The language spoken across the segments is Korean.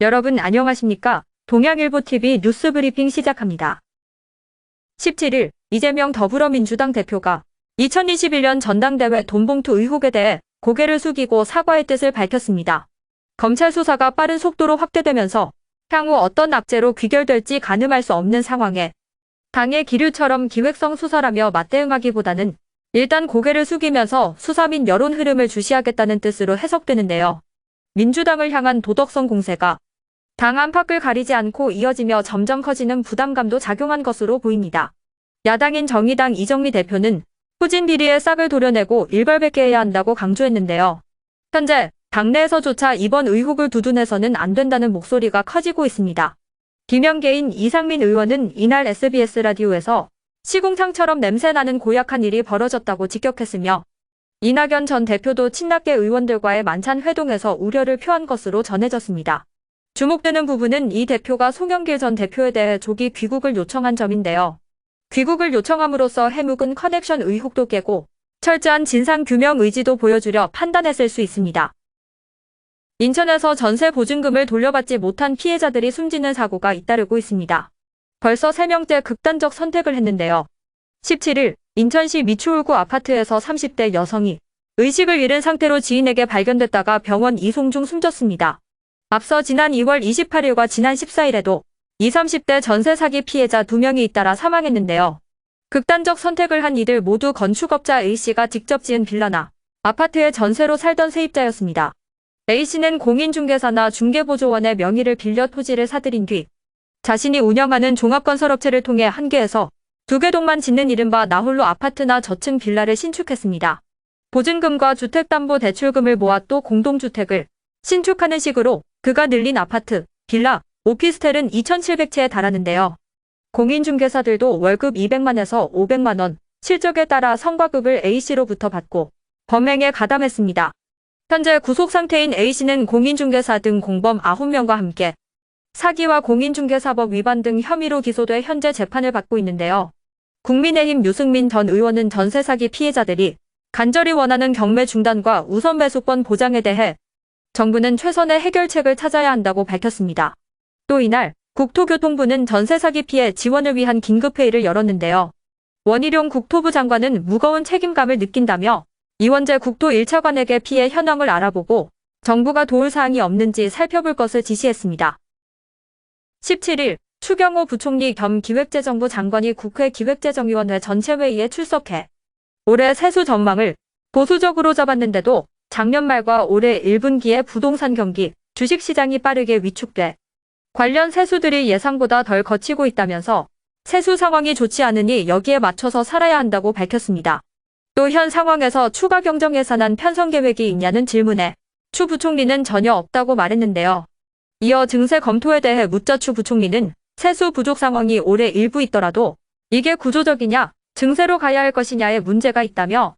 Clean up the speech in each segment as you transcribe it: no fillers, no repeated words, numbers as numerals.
여러분 안녕하십니까? 동양일보TV 뉴스브리핑 시작합니다. 17일 이재명 더불어민주당 대표가 2021년 전당대회 돈봉투 의혹에 대해 고개를 숙이고 사과의 뜻을 밝혔습니다. 검찰 수사가 빠른 속도로 확대되면서 향후 어떤 악재로 귀결될지 가늠할 수 없는 상황에 당의 기류처럼 기획성 수사라며 맞대응하기보다는 일단 고개를 숙이면서 수사 및 여론 흐름을 주시하겠다는 뜻으로 해석되는데요. 민주당을 향한 도덕성 공세가 당 안팎을 가리지 않고 이어지며 점점 커지는 부담감도 작용한 것으로 보입니다. 야당인 정의당 이정미 대표는 후진 비리의 싹을 도려내고 일벌백계 해야 한다고 강조했는데요. 현재 당내에서조차 이번 의혹을 두둔해서는 안 된다는 목소리가 커지고 있습니다. 비명계인 이상민 의원은 이날 SBS 라디오에서 시궁창처럼 냄새나는 고약한 일이 벌어졌다고 직격했으며 이낙연 전 대표도 친낙계 의원들과의 만찬 회동에서 우려를 표한 것으로 전해졌습니다. 주목되는 부분은 이 대표가 송영길 전 대표에 대해 조기 귀국을 요청한 점인데요. 귀국을 요청함으로써 해묵은 커넥션 의혹도 깨고 철저한 진상규명 의지도 보여주려 판단했을 수 있습니다. 인천에서 전세 보증금을 돌려받지 못한 피해자들이 숨지는 사고가 잇따르고 있습니다. 벌써 3명째 극단적 선택을 했는데요. 17일 인천시 미추홀구 아파트에서 30대 여성이 의식을 잃은 상태로 지인에게 발견됐다가 병원 이송 중 숨졌습니다. 앞서 지난 2월 28일과 지난 14일에도 20, 30대 전세 사기 피해자 2명이 잇따라 사망했는데요. 극단적 선택을 한 이들 모두 건축업자 A씨가 직접 지은 빌라나 아파트에 전세로 살던 세입자였습니다. A씨는 공인중개사나 중개보조원의 명의를 빌려 토지를 사들인 뒤 자신이 운영하는 종합건설업체를 통해 한 개에서 2개 동만 짓는 이른바 나홀로 아파트나 저층 빌라를 신축했습니다. 보증금과 주택담보대출금을 모아 또 공동주택을 신축하는 식으로 그가 늘린 아파트, 빌라, 오피스텔은 2,700채에 달하는데요. 공인중개사들도 월급 200만에서 500만 원, 실적에 따라 성과급을 A씨로부터 받고 범행에 가담했습니다. 현재 구속 상태인 A씨는 공인중개사 등 공범 9명과 함께 사기와 공인중개사법 위반 등 혐의로 기소돼 현재 재판을 받고 있는데요. 국민의힘 유승민 전 의원은 전세 사기 피해자들이 간절히 원하는 경매 중단과 우선 매수권 보장에 대해 정부는 최선의 해결책을 찾아야 한다고 밝혔습니다. 또 이날 국토교통부는 전세 사기 피해 지원을 위한 긴급회의를 열었는데요. 원희룡 국토부 장관은 무거운 책임감을 느낀다며 이원재 국토 1차관에게 피해 현황을 알아보고 정부가 도울 사항이 없는지 살펴볼 것을 지시했습니다. 17일 추경호 부총리 겸 기획재정부 장관이 국회 기획재정위원회 전체회의에 출석해 올해 세수 전망을 보수적으로 잡았는데도 작년 말과 올해 1분기에 부동산 경기, 주식시장이 빠르게 위축돼 관련 세수들이 예상보다 덜 거치고 있다면서 세수 상황이 좋지 않으니 여기에 맞춰서 살아야 한다고 밝혔습니다. 또 현 상황에서 추가 경정 예산안 편성 계획이 있냐는 질문에 추 부총리는 전혀 없다고 말했는데요. 이어 증세 검토에 대해 묻자 추 부총리는 세수 부족 상황이 올해 일부 있더라도 이게 구조적이냐, 증세로 가야 할 것이냐에 문제가 있다며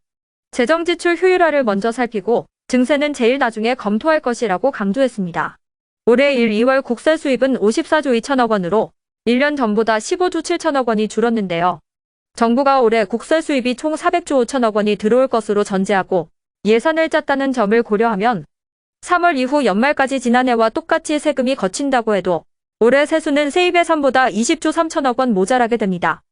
재정지출 효율화를 먼저 살피고 증세는 제일 나중에 검토할 것이라고 강조했습니다. 올해 1, 2월 국세 수입은 54조 2천억 원으로 1년 전보다 15조 7천억 원이 줄었는데요. 정부가 올해 국세 수입이 총 400조 5천억 원이 들어올 것으로 전제하고 예산을 짰다는 점을 고려하면 3월 이후 연말까지 지난해와 똑같이 세금이 거친다고 해도 올해 세수는 세입 예산보다 20조 3천억 원 모자라게 됩니다.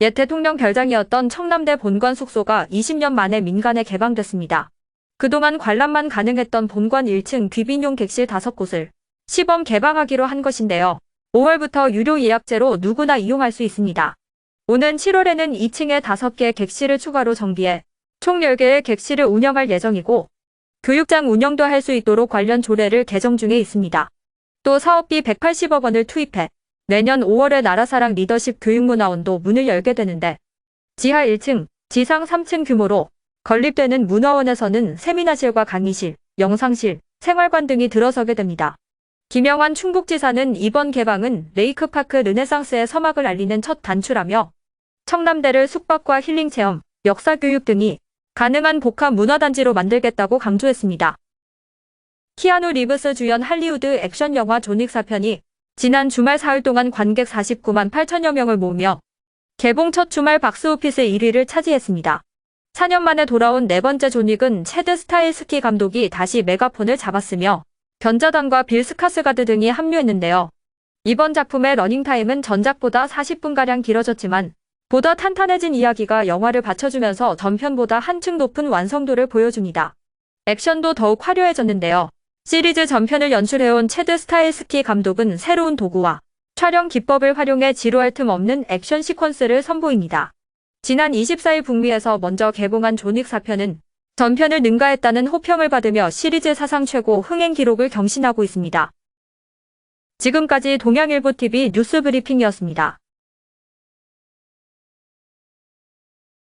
옛 대통령 별장이었던 청남대 본관 숙소가 20년 만에 민간에 개방됐습니다. 그동안 관람만 가능했던 본관 1층 귀빈용 객실 5곳을 시범 개방하기로 한 것인데요. 5월부터 유료 예약제로 누구나 이용할 수 있습니다. 오는 7월에는 2층에 5개 객실을 추가로 정비해 총 10개의 객실을 운영할 예정이고 교육장 운영도 할 수 있도록 관련 조례를 개정 중에 있습니다. 또 사업비 180억 원을 투입해 내년 5월에 나라사랑 리더십 교육문화원도 문을 열게 되는데 지하 1층, 지상 3층 규모로 건립되는 문화원에서는 세미나실과 강의실, 영상실, 생활관 등이 들어서게 됩니다. 김영환 충북지사는 이번 개방은 레이크파크 르네상스의 서막을 알리는 첫 단추라며 청남대를 숙박과 힐링체험, 역사교육 등이 가능한 복합 문화단지로 만들겠다고 강조했습니다. 키아누 리브스 주연 할리우드 액션 영화 존윅 4편이 지난 주말 사흘 동안 관객 49만 8천여 명을 모으며 개봉 첫 주말 박스오피스 1위를 차지했습니다. 4년 만에 돌아온 네 번째 존윅은 체드 스타일스키 감독이 다시 메가폰을 잡았으며 변자단과 빌 스카스가드 등이 합류했는데요. 이번 작품의 러닝타임은 전작보다 40분가량 길어졌지만 보다 탄탄해진 이야기가 영화를 받쳐주면서 전편보다 한층 높은 완성도를 보여줍니다. 액션도 더욱 화려해졌는데요. 시리즈 전편을 연출해온 체드 스타일스키 감독은 새로운 도구와 촬영 기법을 활용해 지루할 틈 없는 액션 시퀀스를 선보입니다. 지난 24일 북미에서 먼저 개봉한 존윅 4편은 전편을 능가했다는 호평을 받으며 시리즈 사상 최고 흥행 기록을 경신하고 있습니다. 지금까지 동양일보TV 뉴스 브리핑이었습니다.